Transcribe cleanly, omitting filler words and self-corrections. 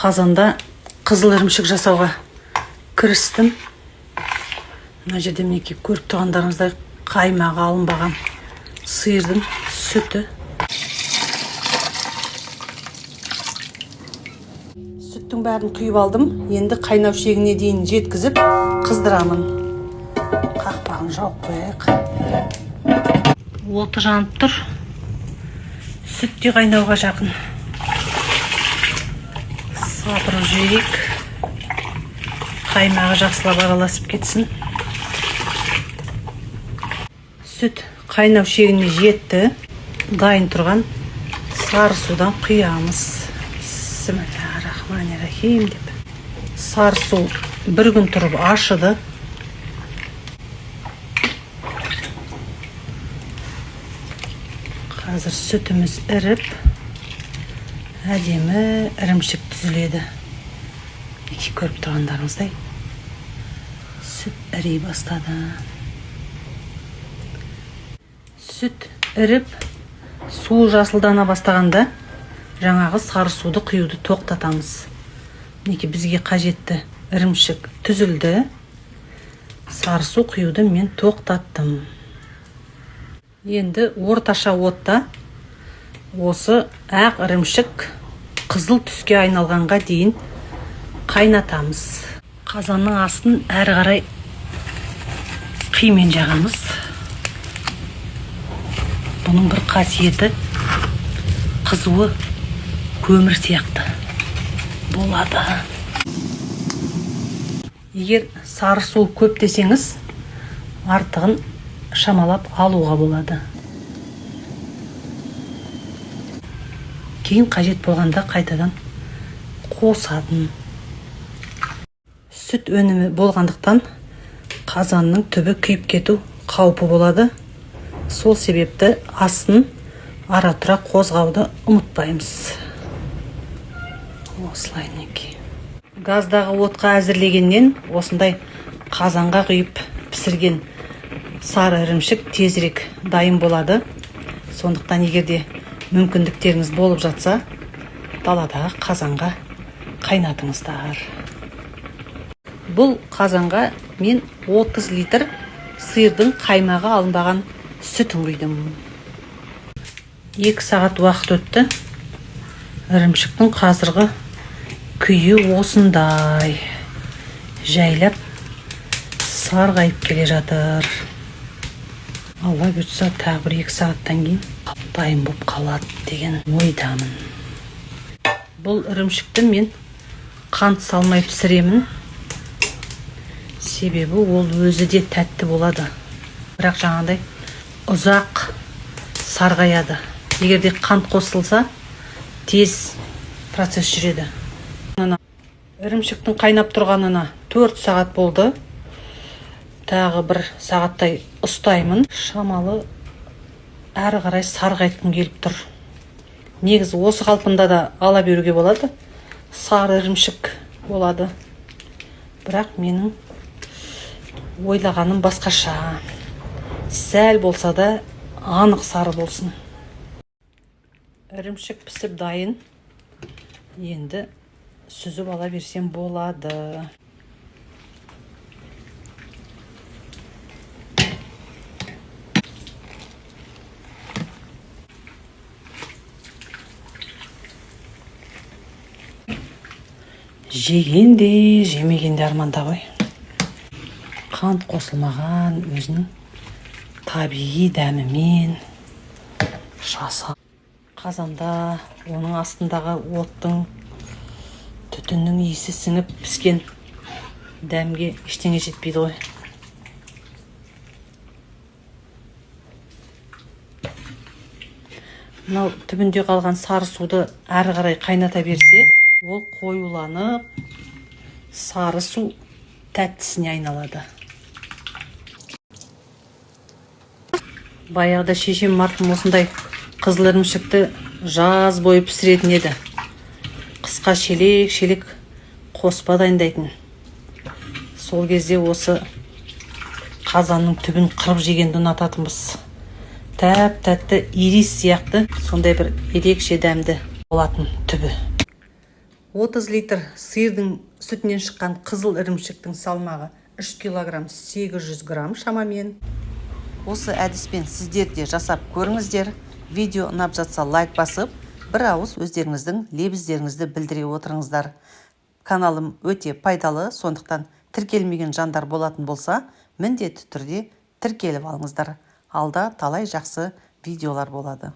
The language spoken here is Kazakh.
Қазанда қызыл ірімшік жасауға кірістім. Мына жерде мінекей көріп тұрғандарыңыздай қаймағы алынбаған сиырдың сүті. Сүттің бәрін құйып алдым. Енді қайнау шегіне дейін жеткізіп қыздырамын. Қақпағын жауып қояйық. Оты жанып тұр. Сүт те қайнауға жақын. Сабырып жіберейік. Қаймағы жақсылап араласып кетсін. Сүт қайнау шегіне жетті. Дайын тұрған сары судан құямыз. Бисмиллахиррахманиррахим деп. Сары су бір күн тұрып ашыды. Қазір сүтіміз іріп, әдемі ірімшік түзіледі. Неке көріп тұрғандарыңыздай сүт іри бастады. Сүт іріп, су жасылдана бастағанда жаңағы сары суды құюды тоқтатамыз. Неке бізге қажетті ірімшік түзілді. Сары су құюды мен тоқтаттым. Енді орташа отта осы ақ ірімшік қызыл түске айналғанға дейін қайнатамыз. Қазанның астын әрі қарай қимен жағамыз. Бұның бір қасиеті қызуы көмір сияқты болады. Егер сары су көп десеңіз, артығын шамалап алуға болады. Кейін қажет болғанда қайтадан қосатын. Сүт өнімі болғандықтан қазанның түбі күйіп кету қаупі болады. Сол себепті астын ара-тұра қозғауды ұмытпаймыз. Осылай неке. Газдағы отқа әзірлегеннен осындай қазанға құйып пісірген сары ірімшік тезірек дайын болады. Сондықтан егерде мүмкіндіктеріңіз болып жатса, даладағы қазанға қайнатыңыздар. Бұл қазанға мен 30 литр сиырдың қаймағы алынбаған сүтін құйдым. 2 сағат уақыт өтті. Ірімшіктің қазіргі күйі осындай. Жайлап сарғайып келе жатыр. Алла бұйыртса тағы бір 2 сағаттан кейін дайын болып қалады деген ойдамын. Бұл ірімшікті мен қант салмай пісіремін. Себебі ол өзі де тәтті болады. Бірақ жаңағыдай ұзақ сарғаяды. Егерде қант қосылса, тез процесс жүреді. Ірімшіктің қайнап тұрғанына 4 сағат болды. Тағы 1 сағаттай ұстаймын. Шамалы әрі қарай сарғайтқым келіп тұр. Негізі осы қалпында да ала беруге болады. Сары ірімшік болады. Бірақ менің ойлағаным басқаша. Сәл болса да анық сары болсын. Ірімшік пісіп дайын. Енді сүзіп ала берсем болады. Жегенде, жемегенде арманда ғой. Қант қосылмаған өзінің табиғи дәмімен жаса. Қазанда оның астындағы оттың түтіннің иісі сіңіп піскен дәмге ештеңе жетпейді ғой. Мынау түбінде қалған сары суды әрі қарай қайната берсе, ол қоюланып, сары су тәттісіне айналады. Баяғыда шешем марқұм осындай қызыл ірімшікті жаз бойы пісіретін еді. Қысқа шелек қоспа дайындайтын. Сол кезде осы қазанның түбін қырып жегенді ұнататынбыз. Тәп-тәтті ирис сияқты сондай бір ерекше дәмді болатын түбі. 30 литр сиырдың сүтінен шыққан қызыл ірімшіктің салмағы 3 килограмм 800 грамм шамамен. Осы әдіспен сіздер де жасап көріңіздер. Видео ұнап жатса лайк басып, бір ауыз өздеріңіздің лебіздеріңізді білдіре отырыңыздар. Каналым өте пайдалы, сондықтан тіркелмеген жандар болатын болса, міндетті түрде тіркеліп алыңыздар. Алда талай жақсы видеолар болады.